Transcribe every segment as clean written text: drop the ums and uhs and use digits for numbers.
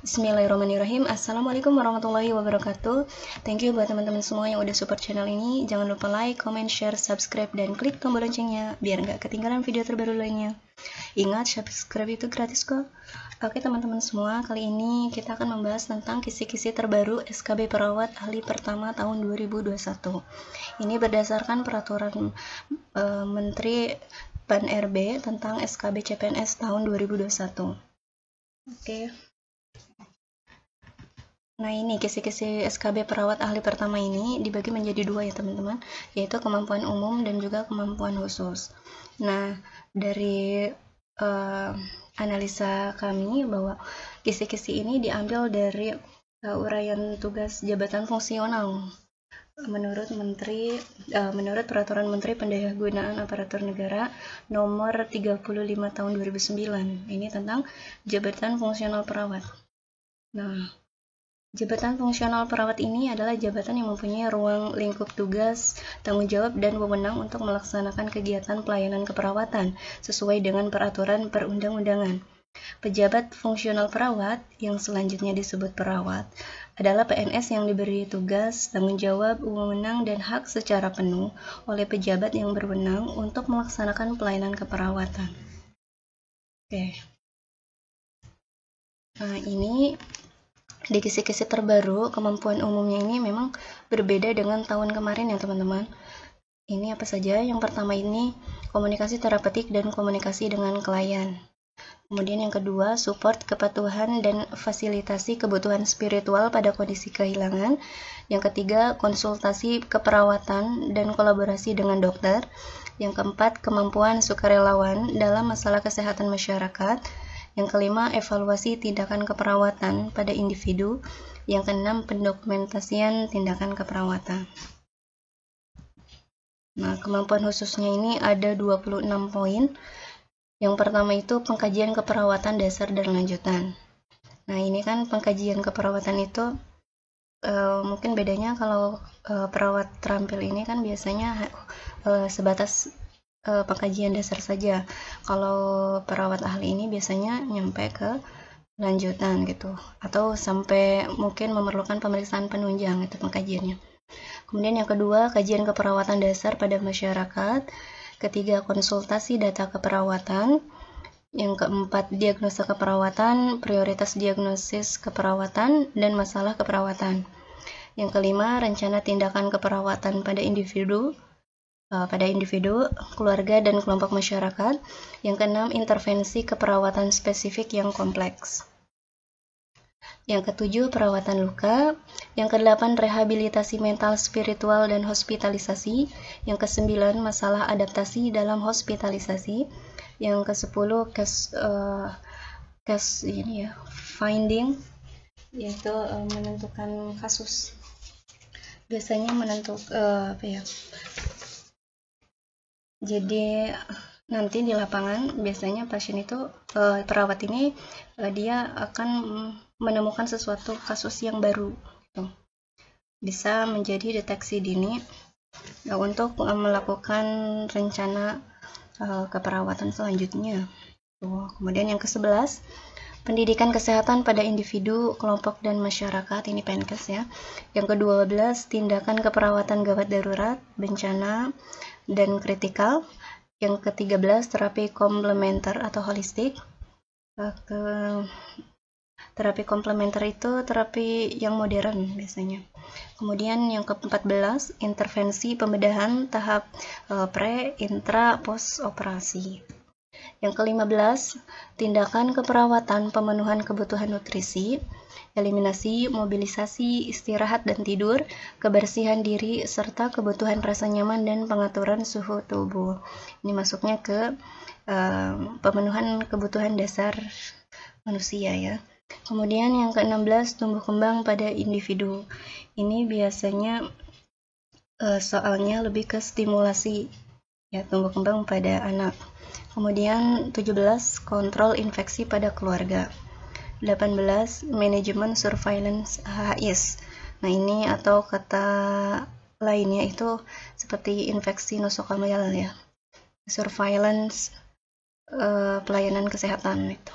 Bismillahirrahmanirrahim. Assalamualaikum warahmatullahi wabarakatuh. Thank you buat teman-teman semua yang udah support channel ini. Jangan lupa like, comment, share, subscribe, dan klik tombol loncengnya biar nggak ketinggalan video terbaru lainnya. Ingat, subscribe itu gratis kok. Oke teman-teman semua, kali ini kita akan membahas tentang kisi-kisi terbaru SKB Perawat Ahli Pertama tahun 2021. Ini berdasarkan peraturan Menteri PAN-RB tentang SKB CPNS tahun 2021. Oke. Nah, ini kisi-kisi SKB Perawat Ahli Pertama ini dibagi menjadi dua ya teman-teman, yaitu kemampuan umum dan juga kemampuan khusus. Nah, dari analisa kami bahwa kisi-kisi ini diambil dari uraian tugas jabatan fungsional menurut Peraturan Menteri Pendayagunaan Aparatur Negara Nomor 35 Tahun 2009. Ini tentang jabatan fungsional perawat. Nah, jabatan fungsional perawat ini adalah jabatan yang mempunyai ruang lingkup tugas, tanggung jawab, dan wewenang untuk melaksanakan kegiatan pelayanan keperawatan sesuai dengan peraturan perundang-undangan. Pejabat fungsional perawat, yang selanjutnya disebut perawat, adalah PNS yang diberi tugas, tanggung jawab, wewenang, dan hak secara penuh oleh pejabat yang berwenang untuk melaksanakan pelayanan keperawatan. Oke. Nah, ini di kisi-kisi terbaru, kemampuan umumnya ini memang berbeda dengan tahun kemarin ya teman-teman. Ini apa saja? Yang pertama ini komunikasi terapeutik dan komunikasi dengan klien. Kemudian yang kedua, support kepatuhan dan fasilitasi kebutuhan spiritual pada kondisi kehilangan. Yang ketiga, konsultasi keperawatan dan kolaborasi dengan dokter. Yang keempat, kemampuan sukarelawan dalam masalah kesehatan masyarakat. Yang kelima, evaluasi tindakan keperawatan pada individu. Yang keenam, pendokumentasian tindakan keperawatan. Nah, kemampuan khususnya ini ada 26 poin. Yang pertama itu pengkajian keperawatan dasar dan lanjutan. Nah, ini kan pengkajian keperawatan itu mungkin bedanya kalau perawat terampil ini kan biasanya sebatas pengkajian dasar saja. Kalau perawat ahli ini biasanya nyampe ke lanjutan gitu, atau sampai mungkin memerlukan pemeriksaan penunjang itu pengkajiannya. Kemudian yang kedua, kajian keperawatan dasar pada masyarakat. Ketiga, konsultasi data keperawatan. Yang keempat, diagnosa keperawatan, prioritas diagnosis keperawatan, dan masalah keperawatan. Yang kelima, rencana tindakan keperawatan pada individu, keluarga, dan kelompok masyarakat. Yang keenam, intervensi keperawatan spesifik yang kompleks. Yang ketujuh, perawatan luka. Yang kedelapan, rehabilitasi mental, spiritual, dan hospitalisasi. Yang kesembilan, masalah adaptasi dalam hospitalisasi. Yang kesepuluh, case ini ya, finding, yaitu menentukan kasus. Biasanya menentukan jadi nanti di lapangan biasanya pasien itu perawat ini dia akan menemukan sesuatu kasus yang baru gitu. Bisa menjadi deteksi dini untuk melakukan rencana keperawatan selanjutnya. Kemudian yang ke-11, pendidikan kesehatan pada individu, kelompok, dan masyarakat, ini PNKes ya. Yang ke-12, tindakan keperawatan gawat darurat, bencana, dan kritikal. Yang ke-13, terapi komplementer atau holistik. Terapi komplementer itu terapi yang modern biasanya. Kemudian yang ke-14, intervensi pembedahan tahap pre, intra, post operasi. Yang ke-15, tindakan keperawatan pemenuhan kebutuhan nutrisi, eliminasi, mobilisasi, istirahat dan tidur, kebersihan diri, serta kebutuhan rasa nyaman dan pengaturan suhu tubuh. Ini masuknya ke pemenuhan kebutuhan dasar manusia ya. Kemudian yang ke-16, tumbuh kembang pada individu. Ini biasanya soalnya lebih ke stimulasi ya, tumbuh kembang pada anak. Kemudian 17, kontrol infeksi pada keluarga. 18, manajemen surveillance HIS. Nah, ini atau kata lainnya itu seperti infeksi nosokomial ya. Surveillance pelayanan kesehatan itu.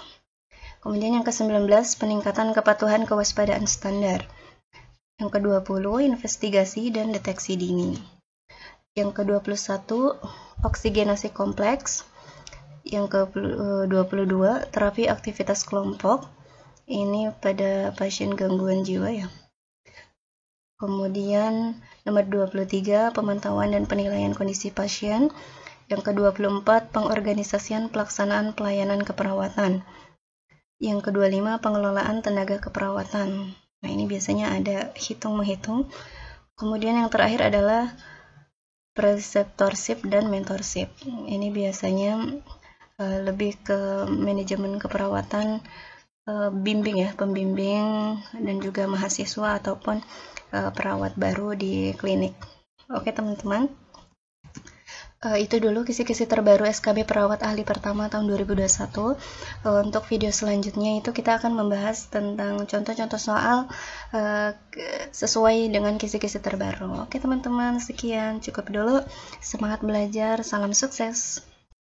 Kemudian yang ke-19, peningkatan kepatuhan kewaspadaan standar. Yang ke-20, investigasi dan deteksi dini. Yang ke-21, oksigenasi kompleks. Yang ke-22, terapi aktivitas kelompok. Ini pada pasien gangguan jiwa ya. Kemudian nomor 23, pemantauan dan penilaian kondisi pasien. Yang ke-24, pengorganisasian pelaksanaan pelayanan keperawatan. Yang ke-25, pengelolaan tenaga keperawatan. Nah, ini biasanya ada hitung-menghitung. Kemudian yang terakhir adalah preceptorship dan mentorship. Ini biasanya lebih ke manajemen keperawatan, pembimbing dan juga mahasiswa ataupun perawat baru di klinik. Oke teman-teman, itu dulu kisi-kisi terbaru SKB Perawat Ahli Pertama tahun 2021. Untuk video selanjutnya itu kita akan membahas tentang contoh-contoh soal sesuai dengan kisi-kisi terbaru. Oke teman-teman, sekian, cukup dulu. Semangat belajar, salam sukses.